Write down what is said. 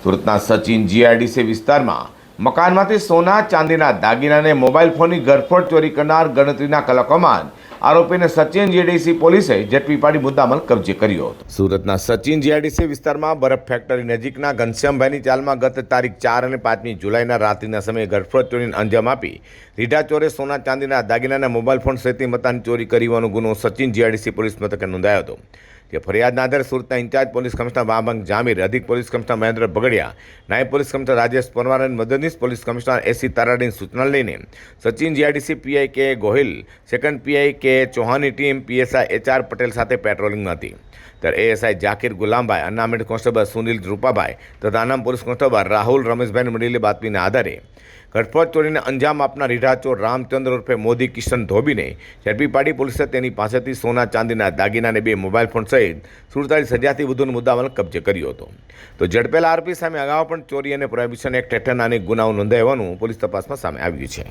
સુરતના સચિન જીઆઈડીસી વિસ્તારમાં મકાનમાંથી સોના ચાંદીના દાગીનાને મોબાઈલ ફોનની ગરફોડ ચોરી કરનાર ગણતરીના કલાકોમાં આરોપીને સચિન જીઆઈડીસી પોલીસે ઝડપી પાડી મુદ્દામાલ કબજે કર્યો હતો। સુરતના સચિન જીઆઈડીસી વિસ્તારમાં બરફ ફેક્ટરી નજીકના ઘનશ્યામભાઈની ચાલમાં ગત તારીખ 4 અને 5 જુલાઈના રાત્રિના સમયે ગરફોડ ચોરીને અંજામ આપી રીઢા ચોરે સોના ચાંદીના દાગીનાના મોબાઈલ ફોન સહિતની મતાની ચોરી કરી હોવાનો ગુનો સચિન જીઆઈડીસી પોલીસ મથકે નોંધાયો હતો। જે ફરિયાદના આધારે સુરતના ઇન્ચાર્જ પોલીસ કમિશનર વામંગ જામીર, અધિક પોલીસ કમિશનર મહેન્દ્ર બગડિયા, નાયબ પોલીસ કમિશનર રાજેશ પરમાર અને મદદનીશ પોલીસ કમિશનર એસી તારાડીની સૂચના લઈને સચિન જીઆઈડીસી પીઆઈ કે ગોહિલ, સેકન્ડ પીઆઈ કે ચૌહાણની ટીમ પીએસઆઈ એચઆર પટેલ સાથે પેટ્રોલિંગમાં હતી। ત્યારે ASI Jakir Gulambhai, unarmed constable Sunil Rupabhai તથા અનામ પોલીસ કોન્સ્ટેબલ રાહુલ રમેશભાઈને મળેલી બાતમીના આધારે ગરફોડ ચોરીને અંજામ આપનાર રીઢાચોર રામચંદ્ર ઉર્ફે મોદી કિશન ધોબીને ઝડપી પાડી પોલીસે તેની પાસેથી સોના ચાંદીના દાગીનાને 2 મોબાઈલ ફોન સહિત 47,000થી વધુનો મુદ્દામાલ કબજે કર્યો હતો। તો ઝડપેલા આરોપી સામે અગાઉ પણ ચોરી અને પ્રોહિબિશન એક્ટ હેઠળના અનેક ગુનાઓ નોંધાયા હોવાનું પોલીસ તપાસમાં સામે આવ્યું છે।